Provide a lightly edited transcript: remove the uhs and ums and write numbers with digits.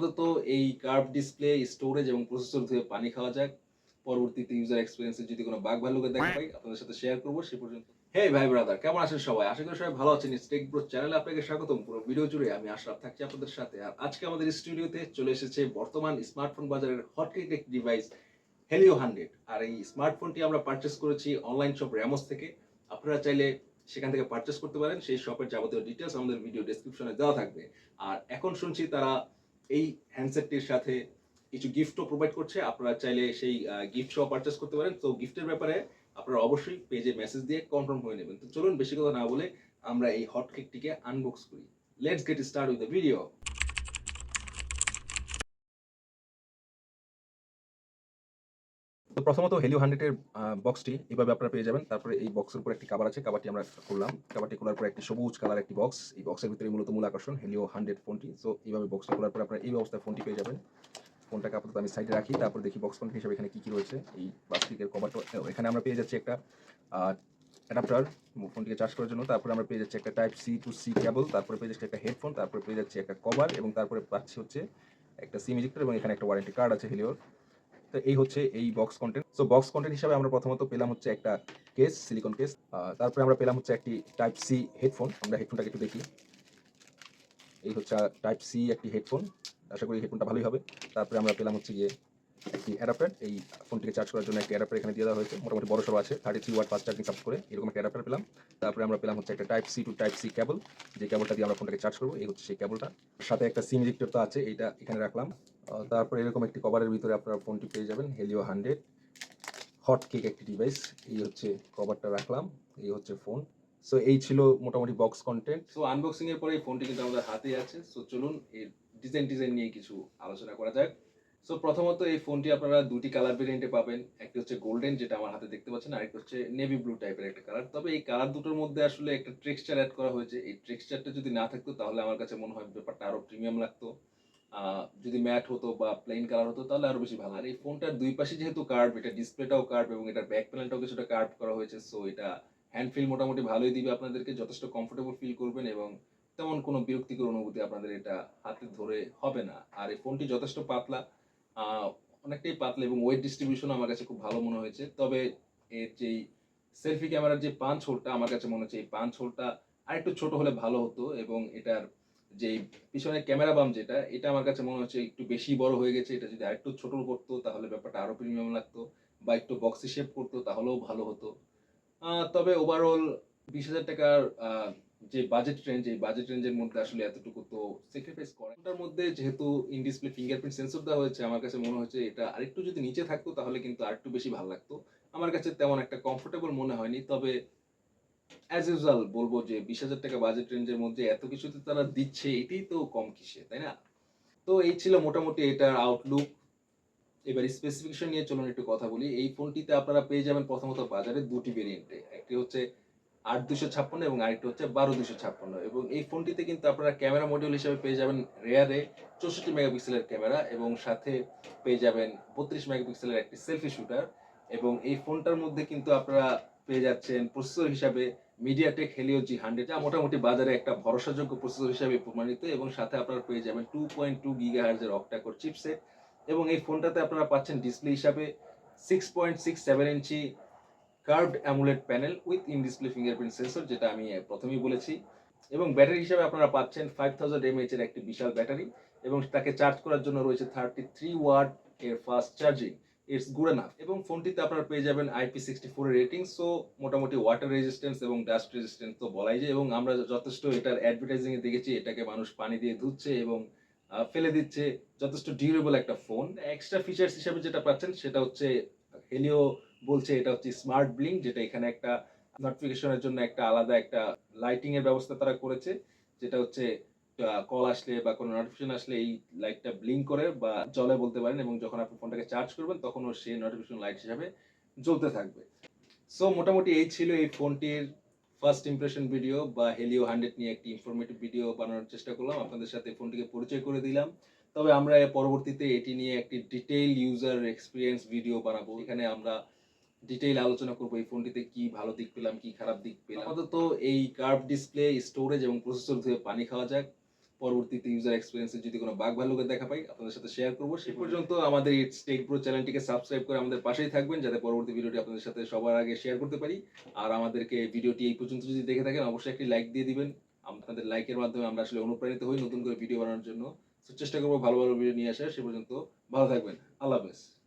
আপাতত এই curve display, storage এবং প্রসেসর ধুয়ে পানি খাওয়া যাক। পরবর্তীতে ইউজার এক্সপেরিয়েন্সে যদি কোনো বাগ ভাল্লুকে দেখা পাই আপনাদের সাথে শেয়ার করব। সে পর্যন্ত হেই ভাই ব্রাদার, কেমন আছেন সবাই? আশা করি সবাই ভালো আছেন। টেক ব্রো চ্যানেলে আপনাকে স্বাগতম। পুরো ভিডিও জুড়ে আমি আশরাফ থাকছি আপনাদের সাথে। আর আজকে আমাদের স্টুডিওতে চলে এসেছে বর্তমান স্মার্টফোন বাজারের হটকেক একটি ডিভাইস Helio 100। আর এই স্মার্টফোনটি আমরা পারচেজ করেছি অনলাইন শপ র্যামোস থেকে। আপনারা চাইলে সেখান থেকে পারচেজ করতে পারেন। সেই শপের যাবতীয় ডিটেইলস আমাদের ভিডিও ডেসক্রিপশনে দেওয়া থাকবে। আর এখন শুনছি তারা এই হ্যান্ডসেটটির সাথে কিছু গিফটও প্রোভাইড করছে। আপনারা চাইলে সেই গিফট সহ পারচেজ করতে পারেন। তো গিফটের ব্যাপারে আপনারা অবশ্যই পেজে মেসেজ দিয়ে কনফার্ম হয়ে নেবেন। তো চলুন বেশি কথা না বলে আমরা এই হট কেকটিকে আনবক্স করি। Let's get start with the video. তো প্রথমত Helio 100 এর বক্সটি এভাবে আপনারা পেয়ে যাবেন। তারপরে এই বক্সের উপর একটি কভার আছে। কভারটি আমরা খুললাম। কভারটি খোলার পর একটি সবুজ কালার একটি বক্স। এই বক্সের ভিতরে মূলত মূল আকর্ষণ Helio 100 ফোনটি। সো এইভাবে বক্সটা খোলার পর আপনারা এই অবস্থায় ফোনটি পেয়ে যাবেন। ফোনটাকে আপাতত আমি সাইডে রাখি। তারপর দেখি বক্স কন্টেন্ট হিসেবে এখানে কি রয়েছে। এই প্লাস্টিকের কভারটা এখানে আমরা পেয়ে যাচ্ছি একটা অ্যাডাপ্টার ফোনটিকে চার্জ করার জন্য। তারপরে আমরা পেয়ে যাচ্ছি একটা type C to C cable. তারপরে পেয়ে যাচ্ছি একটা হেডফোন। তারপরে পেয়ে যাচ্ছি একটা কভার এবং তারপরে পাচ্ছি হচ্ছে একটা সিম ইজেক্টর এবং এখানে একটা ওয়ারেন্টি কার্ড আছে হেলিওর। তো এই হচ্ছে এই box content. So box content হিসাবে আমরা প্রথমত পেলাম হচ্ছে একটা কেস, সিলিকন কেস। তারপরে আমরা পেলাম হচ্ছে একটি টাইপ সি হেডফোন। আমরা হেডফোনটাকে একটু দেখি। এই হচ্ছে টাইপ সি একটি হেডফোন। আশা করি হেডফোনটা ভালোই হবে। তারপরে আমরা পেলাম হচ্ছে গিয়ে একটি অ্যাডাপ্টার। এই ফোনটিকে চার্জ করার জন্য একটি অ্যাডাপ্টার এখানে দিয়ে দেওয়া হয়েছে। মোটামুটি বড় সড়ো আছে, 33 ওয়াট ফাস্ট চার্জিং সাপোর্ট করে এরকম একটা অ্যাডাপ্টার পেলাম। তারপরে আমরা পেলাম হচ্ছে একটা type C to type C cable, যে কেবলটা দিয়ে আমরা ফোনটাকে চার্জ করবো। এই হচ্ছে সেই কেবলটা। সাথে একটা সিম ইজেক্টর তো আছে, এইটা এখানে রাখলাম। তারপরে এরকম একটি কভারের ভিতরে আপনারা ফোনটি পেয়ে যাবেন Helio 100 হট কেক একটি ডিভাইস। এই হচ্ছে কভারটা রাখলাম, এই হচ্ছে ফোন। সো এই ছিল মোটামুটি বক্স কন্টেন্ট। সো আনবক্সিং এর পরে এই ফোনটি কিন্তু আমাদের হাতেই আছে। সো চলুন এর ডিজাইন নিয়ে কিছু আলোচনা করা যাক। সো প্রথমত এই ফোনটি আপনারা দুটি কালার ভেরিয়েন্টে পাবেন। একটি হচ্ছে গোল্ডেন, যেটা আমার হাতে দেখতে পাচ্ছেন, আরেকটা হচ্ছে নেভি ব্লু টাইপের একটা কালার। তবে এই কালার দুটোর মধ্যে আসলে একটা টেক্সচার অ্যাড করা হয়েছে। এই টেক্সচারটা যদি না থাকতো তাহলে আমার কাছে মনে হয় ব্যাপারটা আরো প্রিমিয়াম লাগতো। যদি ম্যাট হতো বা প্লেন কালার হতো তাহলে আরো বেশি ভালো। আর এই ফোনটার দুই পাশে যেহেতু কার্ভ, এটা ডিসপ্লেটাও কার্ভ এবং এটার ব্যাক প্যানেলটাও কিছুটা কার্ভ করা হয়েছে। সো এটা হ্যান্ড ফিল মোটামুটি ভালোই দিবে আপনাদেরকে, যথেষ্ট কমফোর্টেবল ফিল করবেন এবং তেমন কোনো বিরক্তিকর অনুভূতি আপনাদের এটা হাতে ধরে হবে না। আর এই ফোনটি যথেষ্ট পাতলা, অনেকটাই পাতলা এবং ওয়েট ডিস্ট্রিবিউশন আমার কাছে খুব ভালো মনে হয়েছে। তবে এর যেই সেলফি ক্যামেরার যে পাঞ্চ হোলটা, আমার কাছে মনে হচ্ছে এই পাঞ্চ হোলটা আরেকটু ছোট হলে ভালো হতো এবং এটার যে পিছনে ক্যামেরা বাম যেটা, এটা আমার কাছে মনে হচ্ছে একটু বেশি বড় হয়ে গেছে। এটা যদি আরেকটু ছোট করতো তাহলে ব্যাপারটা আরো প্রিমিয়াম লাগতো, বা একটু বক্সি শেপ করতো তাহলেও ভালো হতো। তবে ওভারঅল 20,000 টাকার যে বাজেট রেঞ্জ, এই বাজেট রেঞ্জের মধ্যে আসলে এতটুকু তো স্যাক্রিফাইস করে। ওটার মধ্যে যেহেতু ইন ডিসপ্লে ফিঙ্গারপ্রিন্ট সেন্সর দেওয়া হয়েছে, আমার কাছে মনে হচ্ছে এটা আরেকটু যদি নিচে থাকতো তাহলে কিন্তু আরেকটু বেশি ভালো লাগতো। আমার কাছে তেমন একটা কমফোর্টেবল মনে হয়নি। তবে অ্যাজ ইউজুয়াল বলব যে 20,000 টাকা বাজেট রেঞ্জের মধ্যে এত কিছু তো তারা দিচ্ছে, এটাই তো কম কিসে, তাই না? তো এই ছিল মোটামুটি এটার আউটলুক। এবার স্পেসিফিকেশন নিয়ে চলুন একটু কথা বলি। এই ফোনটিতে আপনারা পেয়ে যাবেন প্রথমত বাজারে দুটি ভেরিয়েন্টে। একটি হচ্ছে ৮-২৫৬ এবং আরেকটি হচ্ছে ১২-২৫৬ এবং এই ফোনটিতে কিন্তু আপনারা ক্যামেরা মডিউল হিসেবে পেয়ে যাবেন রেয়ারে ৬৪ মেগাপিক্সেলের ক্যামেরা এবং সাথে পেয়ে যাবেন ৩২ মেগাপিক্সেলের একটি সেলফি শুটার। এবং এই ফোনটার মধ্যে কিন্তু আপনারা পেয়ে যাচ্ছেন প্রসেসর হিসাবে MediaTek Helio G100, যা মোটামুটি বাজারে একটা ভরসাযোগ্য প্রসেসর হিসাবে প্রমাণিত এবং সাথে আপনারা পেয়ে যাবেন 2.2 গিগাহার্জ এর অক্টা কোর চিপসেট। এবং এই ফোনটাতে আপনারা পাচ্ছেন ডিসপ্লে হিসাবে 6.67 inch curved AMOLED panel with in display fingerprint sensor, যেটা আমি প্রথমেই বলেছি। এবং ব্যাটারি হিসাবে আপনারা পাচ্ছেন 5000 mAh এর একটি বিশাল ব্যাটারি এবং তাকে চার্জ করার জন্য রয়েছে 33 ওয়াট এর fast charging. It's good enough. এবং ফোনটিতে আপনারা পেয়ে যাবেন IP64 এর রেটিং। সো মোটামুটি ওয়াটার রেজিস্ট্যান্স এবং ডাস্ট রেজিস্ট্যান্স তো বলাই যায়। এবং আমরা যথেষ্ট এটার অ্যাডভার্টাইজিং এ দেখেছি এটাকে মানুষ পানি দিয়ে ধুচ্ছে এবং ফেলে দিচ্ছে। যথেষ্ট ডিউরেবল একটা ফোন। এক্সট্রা ফিচার্স হিসেবে যেটা পাচ্ছেন সেটা হচ্ছে হেলিও বলছে এটা হচ্ছে স্মার্ট ব্লিঙ্ক, যেটা এখানে একটা নোটিফিকেশনের জন্য একটা আলাদা একটা লাইটিং এর ব্যবস্থা তারা করেছে, যেটা হচ্ছে কল আসলে বা কোনো নোটিফিকেশন আসলে এই লাইটটা ব্লিঙ্ক করে বা জ্বলে বলতে পারেন। এবং যখন আপনি ফোনটাকে চার্জ করবেন তখনও সেই নোটিফিকেশন লাইট হিসাবে জ্বলতে থাকবে। সো মোটামুটি এই ছিল এই ফোনটির ফার্স্ট ইমপ্রেশন ভিডিও, বা Helio 100 নিয়ে একটি ইনফরমেটিভ ভিডিও বানানোর চেষ্টা করলাম। আপনাদের সাথে ফোনটিকে পরিচয় করে দিলাম। তবে আমরা পরবর্তীতে এটি নিয়ে একটি ডিটেইল ইউজার এক্সপেরিয়েন্স ভিডিও বানাবো। এখানে আমরা ডিটেইল আলোচনা করব এই ফোনটিতে কি ভালো দিক পেলাম, কি খারাপ দিক পেলাম। আপাতত এই কার্ভ ডিসপ্লে, স্টোরেজ এবং প্রসেসর ধুয়ে পানি খাওয়া যাক। পরবর্তীতে ইউজার এক্সপেরিয়েন্সে যদি কোনো বাগ ভাল্লুকের দেখা পাই আপনাদের সাথে শেয়ার করব। সে পর্যন্ত আমাদের ইটস টেক ব্রো চ্যানেলটিকে সাবস্ক্রাইব করে আমাদের পাশেই থাকবেন, যাতে পরবর্তী ভিডিওটি আপনাদের সাথে সবার আগে শেয়ার করতে পারি। আর আমাদেরকে ভিডিওটি এই পর্যন্ত যদি দেখে থাকেন অবশ্যই একটি লাইক দিয়ে দিবেন। আপনাদের লাইকের মাধ্যমে আমরা আসলে অনুপ্রাণিত হই নতুন করে ভিডিও বানানোর জন্য। তো চেষ্টা করবো ভালো ভালো ভিডিও নিয়ে আসার। সে পর্যন্ত ভালো থাকবেন। আল্লাহ হাফেজ।